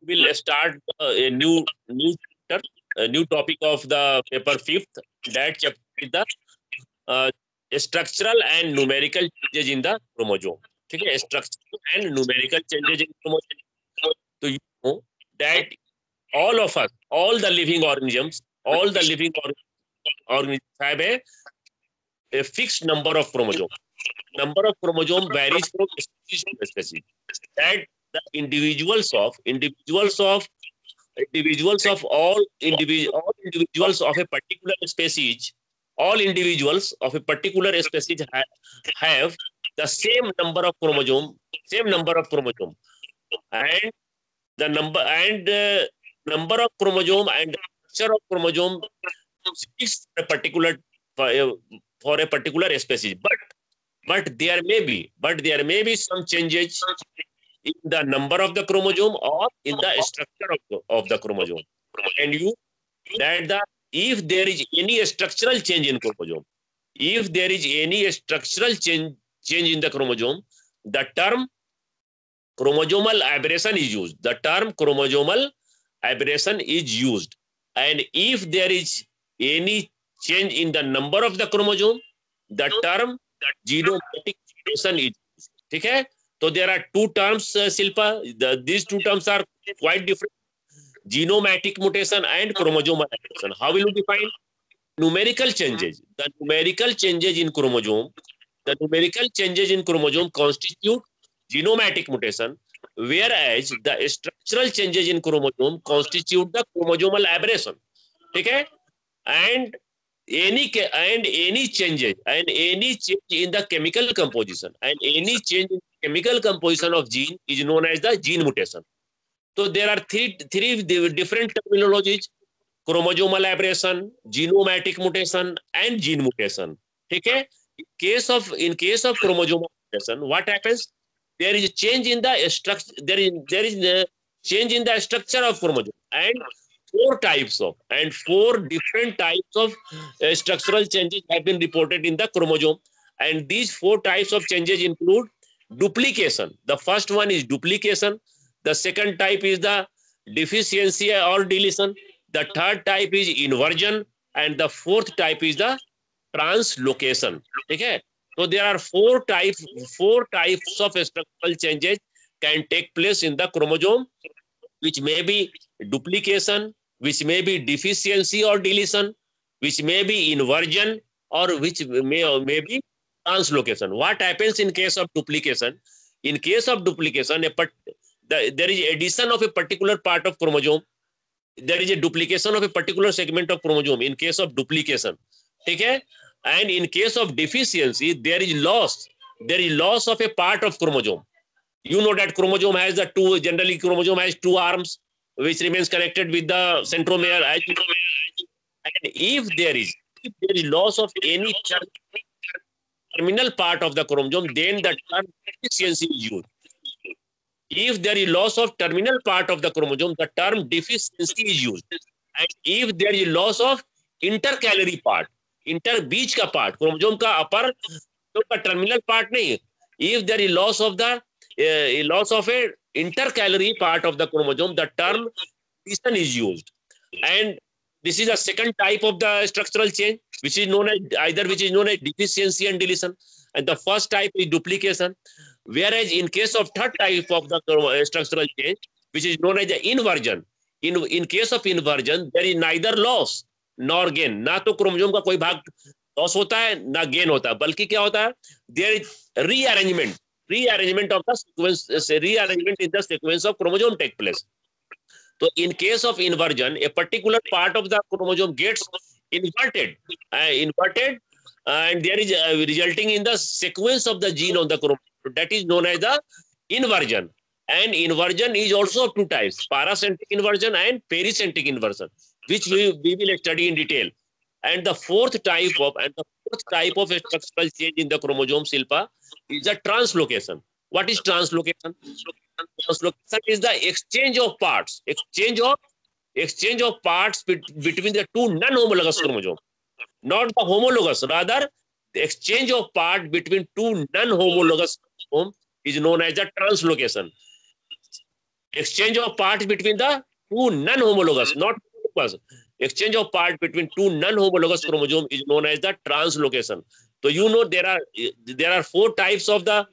will start a new chapter, a new topic of the paper fifth. That chapter is the uh, structural and numerical changes in the chromosome. ठीक है, structural and numerical changes in chromosome. So you know that all of us, all the living organisms, have a fixed number of chromosomes. Number of chromosome varies from species to species. That the individuals of all individuals of a particular species, all individuals of a particular species have the same number of chromosome, and the number of chromosome and the structure of chromosome speaks for a particular species. But there may be some changes in the number of the chromosome or in the structure of the chromosome. And you that the if there is any structural change in chromosome, if there is any structural change in the chromosome, the term chromosomal aberration is used. The term chromosomal aberration is used. And if there is any change in the number of the chromosome, the term genomatic mutation is used. ठीक है? So there are two terms, Silpa. These two terms are quite different: genomatic mutation and chromosomal aberration. How will you define? Numerical changes. The numerical changes in chromosome constitute genomatic mutation, whereas the structural changes in chromosome constitute the chromosomal aberration. ठीक है? And any change in the chemical composition of gene is known as the gene mutation. So there are three different terminologies: chromosomal aberration, genomatic mutation, and gene mutation. Okay? In case of chromosomal aberration, what happens? There is a change in the structure. There is a change in the structure of chromosome, and four different types of structural changes have been reported in the chromosome. And these four types of changes include duplication. The first one is duplication. The second type is the deficiency or deletion. The third type is inversion, and the fourth type is the translocation. Okay? So there are four types of structural changes can take place in the chromosome, which may be duplication, which may be deficiency or deletion, which may be inversion, or which may be translocation. What happens in case of duplication? In case of duplication, there is addition of a particular part of chromosome. There is a duplication of a particular segment of chromosome in case of duplication. Okay? And in case of deficiency, there is loss of a part of chromosome. You know that chromosome has chromosome has two arms, which remains connected with the centromere. And if there is loss of any terminal part of the chromosome, then the term deficiency is used. If there is loss of terminal part of the chromosome, the term deficiency is used. And if there is loss of intercalary part, बीच का part, chromosome का upper का terminal part नहीं, if there is loss of a intercalary part of the chromosome, the term deletion is used. And this is a second type of the structural change, which is known as deficiency and deletion. And the first type is duplication. Whereas in case of third type of the structural change, which is known as the inversion, in case of inversion, there is neither loss nor gain. ना तो chromosome का कोई भाग loss होता है, ना gain होता है, बल्कि क्या होता है? There is rearrangement in the sequence of chromosome take place. So in case of inversion, a particular part of the chromosome gets inverted, and there is resulting in the sequence of the gene on the chromosome. That is known as the inversion. And inversion is also of two types: paracentric inversion and pericentric inversion, which we will study in detail. And the fourth type of structural change in the chromosome, Silpa, is the translocation. What is translocation? Translocation is the exchange of parts between the two non-homologous chromosomes. Not the homologous, rather the exchange of part between two non-homologous chromosomes is known as the translocation. exchange of parts between the two non-homologous, not homologous. Exchange of parts between two non-homologous chromosome is known as the translocation. So you know there are four types of the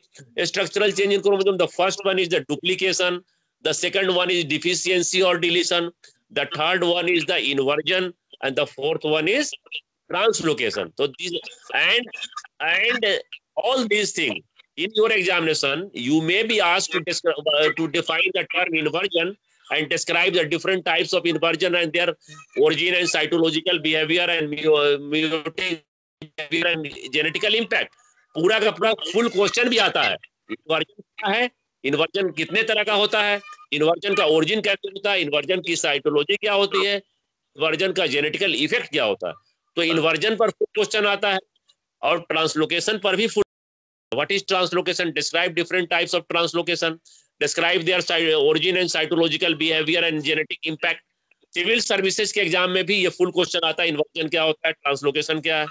structural change in chromosome. The first one is the duplication. The second one is deficiency or deletion. The third one is the inversion, and the fourth one is translocation. So these and all these things in your examination, you may be asked to define the term inversion and describe the different types of inversion and their origin and cytological behavior and mutating behavior and genetical impact. पूरा का पूरा full question भी आता है। Inversion क्या है, inversion कितने तरह का होता है, इन्वर्जन का ओरिजिन कैसे होता है, इन्वर्जन की साइटोलॉजी क्या होती है, इन्वर्जन का जेनेटिकल इफेक्ट क्या होता है। तो इन्वर्जन पर फुल क्वेश्चन आता है और ट्रांसलोकेशन पर भी full. What is translocation? Describe different types of translocation. Describe their origin and cytological behavior and genetic impact. Civil services के एग्जाम में भी ये फुल क्वेश्चन आता है, इन्वर्जन क्या होता है, ट्रांसलोकेशन क्या है।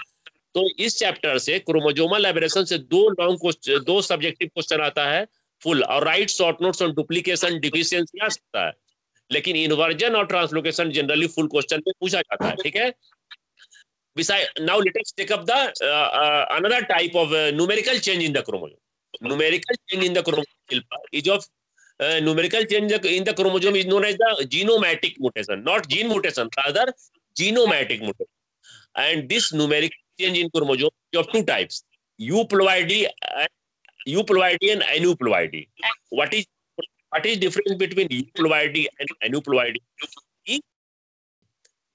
तो इस चैप्टर से क्रोमोजोमल एबरेशन से दो सब्जेक्टिव क्वेश्चन आता है फुल, और write short notes on duplication deficiency आ सकता है, लेकिन इन्वर्जन और ट्रांसलोकेशन जनरली फुल क्वेश्चन में पूछा जाता है। ठीक है। Besides, now let us take up the another type of numerical change in the chromosome. Numerical change in the chromosome is of numerical change in the chromosome is known as the genomatic mutation, not gene mutation, rather genomatic mutation. And this numerical change in chromosome is of two types: euploidy and aneuploidy. What is difference between euploidy and aneuploidy?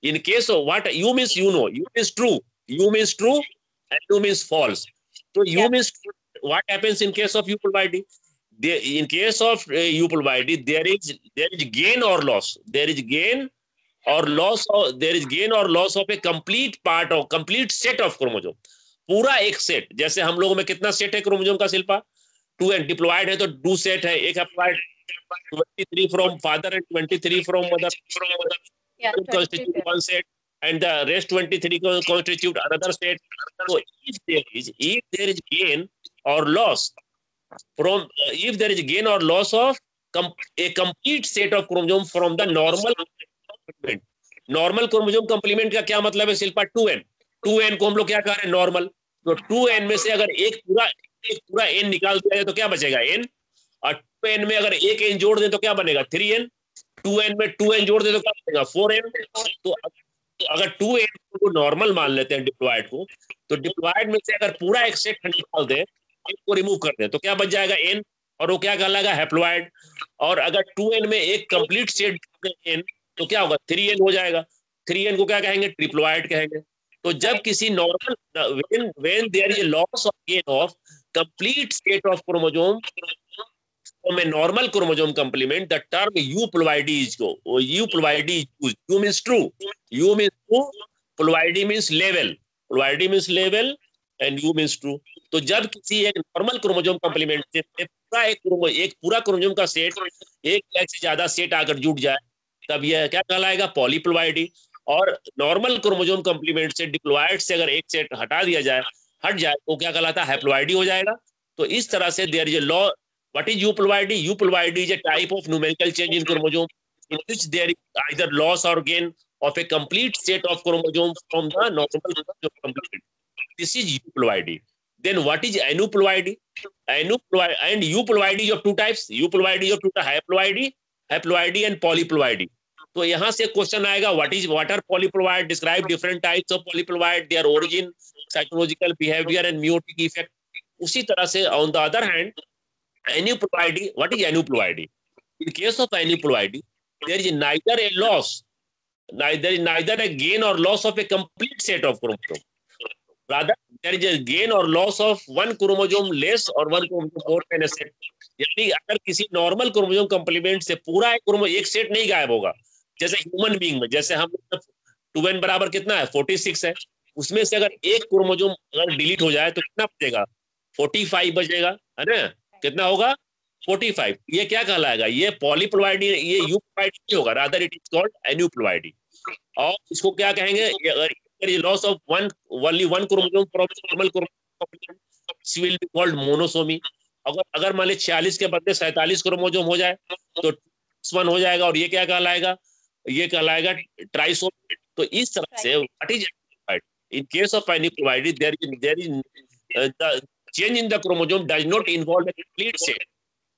In case of what you means, you means true, and you means false. So you means true. What happens in case of euploidy? In case of euploidy, there is gain or loss. There is gain or loss of a complete part of complete set of chromosome. पूरा एक set, जैसे हम लोगों में कितना set है chromosome का Shilpa, 2 and diploid है तो 2 सेट है, एक हप्लॉयड 23 from father and 23 from mother. Constitute one set, and the rest 23 constitute another set. So if there is gain or loss from if there is gain or loss of a complete set of chromosome from the normal complement. Normal chromosome complement का क्या मतलब है Shilpa? 2n को हम लोग क्या कह रहे हैं? नॉर्मल। तो 2n में से अगर एक पूरा n निकाल दिया जाए तो क्या बचेगा? n। और 2n में अगर एक n जोड़ दें तो क्या बनेगा? 3n। 2n में 2n जोड़ दे तो क्या बनेगा? 4n। तो अगर 2n को नॉर्मल मान लेते हैं डिप्लॉयड को, तो डिप्लॉयड में से अगर पूरा एक सेट निकाल दें, इसको रिमूव कर दें तो क्या बच जाएगा? n, और वो क्या कहलाएगा? हैप्लॉयड। और अगर 2n में एक कंप्लीट सेट n तो क्या होगा? 3n हो जाएगा। 3n को क्या कहेंगे? ट्रिप्लॉयड कहेंगे। तो जब किसी normal when there is a loss of gain of complete set of chromosome from a normal chromosome complement, the term euploidy is used. U means true. U means true. Ploidy means level. Ploidy means level and U means true. तो जब किसी एक normal chromosome complement से एक पूरा chromosome का set एक या से ज्यादा सेट आकर जुड़ जाए, तब यह क्या कहलाएगा? पॉलीप्लॉइडी। और नॉर्मल क्रोमोसोम कंप्लीमेंट से डिप्लॉयड से अगर एक सेट हट जाए तो क्या कहलाता है? हैप्लॉइडी हो जाएगा। तो इस तरह से there is a law. What is euploidy? Euploidy is a type of numerical change in chromosome in which there is either loss or gain of a complete set of chromosomes from the normal chromosome complement. This is euploidy. Then what is aneuploidy? And euploidy is of two types. Euploidy is of two types: haploidy and polyploidy. तो यहाँ से question आएगा, what are polyploid? Describe different types of polyploid, their origin, psychological behavior and meiotic effect. उसी तरह से on the other hand, aneuploidy. What is aneuploidy? In case of aneuploidy, there is neither a loss, neither a gain or loss of a complete set of chromosome. Rather, there is a gain or loss of one chromosome less or one chromosome more than a set. यानी अगर किसी normal chromosome complement से पूरा एक set नहीं गायब होगा, जैसे ह्यूमन बीइंग में, जैसे हम 2n बराबर कितना है? 46 है। उसमें से अगर एक क्रोमोसोम अगर डिलीट हो जाए तो कितना बचेगा? 45 बचेगा, है ना? कितना होगा? 45। ये क्या कहलाएगा? ये पॉलीप्लॉइडी, ये यूप्लॉइडी नहीं होगा, rather it is called aneuploidy. और इसको क्या कहेंगे? Loss of only one chromosome from normal chromosome will be called monosomy. अगर मान लीजिए 46 के बदले 47 क्रोमोसोम हो जाए तो वन हो जाएगा और ये क्या कहलाएगा, ये कहलाएगा ट्राइसोमी। तो इस तरह से what is in case of aneuploidy there is the change in the chromosome does not involve a complete set.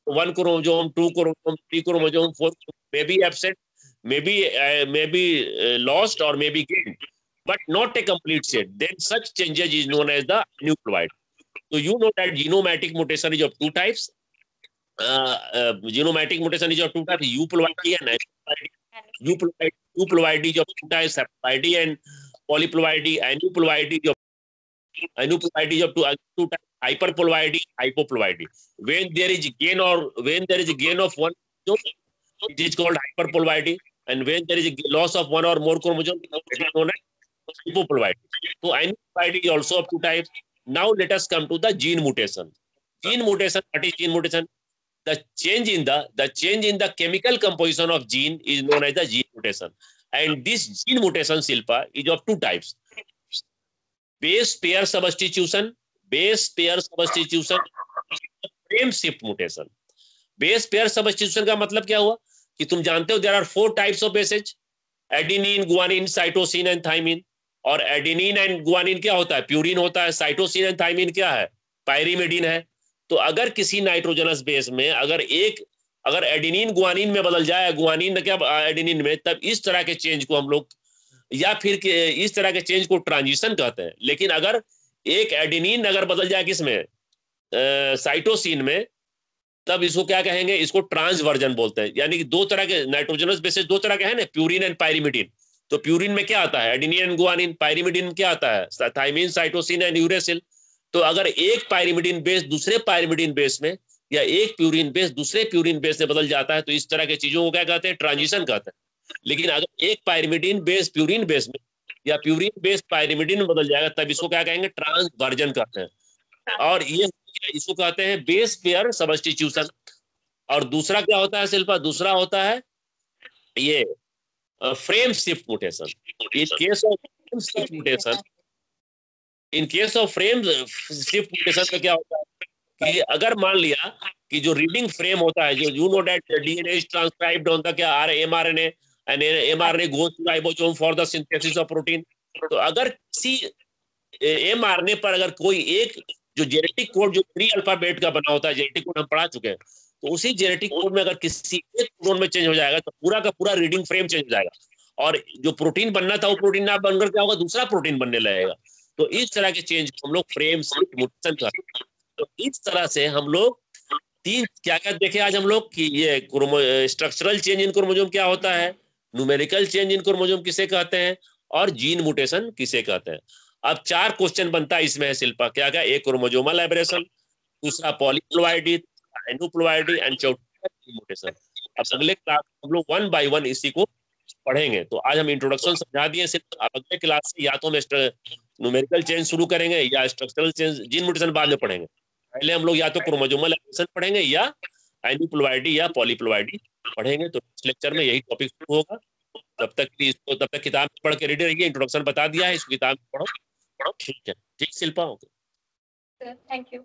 One chromosome, two chromosome, three chromosome, four may be absent, may be lost or may be gained, but not a complete set. Then such changes is known as the aneuploid. So you know that genomatic mutation is of two types. Genomatic mutation is of two types: euploidy and aneuploidy. Euploidy is of two types: haploidy and polyploidy. Aneuploidy is of two types: hyperploidy, hypoploidy. When there is gain of one chromosome, it is called hyperploidy, and when there is a loss of one or more chromosome, it is known as hypoploidy. So aneuploidy is also of two types. Now let us come to the gene mutation. Gene mutation. What is gene mutation? The change in the chemical composition of gene is known as the gene mutation. And this gene mutation, Silpa, is of two types: base pair substitution, frame shift mutation. Base pair substitution का मतलब क्या हुआ कि तुम जानते हो there are 4 types of bases: adenine, guanine, cytosine and thymine. और adenine and guanine क्या होता है? प्यूरिन होता है। साइटोसिन एंड थाइमिन क्या है? पायरिमिडीन है। तो अगर किसी नाइट्रोजनस बेस में अगर एडेनिन गुआनिन में बदल जाए, गुआनिन क्या एडेनिन में, तब इस तरह के चेंज को हम लोग, या फिर इस तरह के चेंज को ट्रांजिशन कहते हैं। लेकिन अगर एक एडेनिन अगर बदल जाए किसमें, साइटोसिन में, तब इसको क्या कहेंगे? इसको ट्रांसवर्जन बोलते हैं। यानी कि दो तरह के नाइट्रोजनस बेसेस दो तरह के हैं ना, प्यूरिन एंड पायरिमिडीन। तो प्यूरिन में क्या आता है? Adenine and guanine. पायरिमिडीन में क्या आता है? Thymine, cytosine and uracil. तो अगर एक पायरिमिडीन बेस दूसरे पायरिमिडीन बेस में, या एक प्यूरिन बेस दूसरे प्यूरिन बेस में बदल जाता है, तो इस तरह की चीजों को क्या कहते हैं? ट्रांजिशन कहते हैं। लेकिन अगर एक पायरिमिडीन बेस प्यूरिन बेस में या प्यूरिन बेस पायरिमिडीन में बदल जाएगा, तब इसको क्या कहेंगे? ट्रांसवर्जन कहते हैं। और ये इसको कहते हैं बेस पेयर सब्स्टिट्यूशन। और दूसरा क्या होता है शिल्पा? दूसरा होता है ये frame shift mutation. In case of frame shift mutation में क्या होता है कि अगर मान लिया कि जो रीडिंग फ्रेम होता है, जो you know that DNA is transcribed on the क्या mRNA, and mRNA goes to ribosome for the synthesis of protein. तो अगर किसी एमआरएनए पर अगर कोई एक जो जेनेटिक कोड जो 3 अल्फाबेट का बना होता है, जेनेटिक कोड हम पढ़ा चुके हैं, तो उसी जेनेटिक कोड में अगर किसी एक कोडोन में चेंज हो जाएगा, तो पूरा का पूरा रीडिंग फ्रेम चेंज हो जाएगा। और जो प्रोटीन बनना था वो प्रोटीन ना बनकर क्या होगा? दूसरा प्रोटीन बनने लगेगा। तो इस तरह के चेंज को हम लोग फ्रेम शिफ्ट म्यूटेशन कहते हैं। तो इस तरह से हम लोग तीन क्या क्या देखे आज हम लोग कि ये स्ट्रक्चरल चेंज इन क्रोमोसोम क्या होता है, न्यूमेरिकल चेंज इन क्रोमोसोम किसे कहते हैं, और जीन म्यूटेशन किसे कहते हैं। अब 4 क्वेश्चन बनता है इसमें है शिल्पा, क्या क्या? एक क्रोमोसोमल एब्रेशन, दूसरा पॉलीप्लॉइडी, एनुप्लॉइडी एंड चौथा म्यूटेशन। अब अगले क्लास हम लोग 1 बाय 1 इसी को पढ़ेंगे। तो आज हम इंट्रोडक्शन समझा दिए सिर्फ। अगले क्लास से या तो हम न्यूमेरिकल चेंज शुरू करेंगे या स्ट्रक्चरल चेंज, जीन म्यूटेशन बाद में पढ़ेंगे। पहले हम लोग या तो क्रोमोसोमल एब्रेशन पढ़ेंगे या एनुप्लॉइडी या पॉलीप्लॉइडी पढ़ेंगे। तो इस लेक्चर में यही टॉपिक शुरू होगा। तब तक किताब पढ़ के रेडी रहिए। इंट्रोडक्शन बता दिया है, इस किताब पढ़ो। ठीक है, ठीक शिल्पा, ओके, थैंक यू।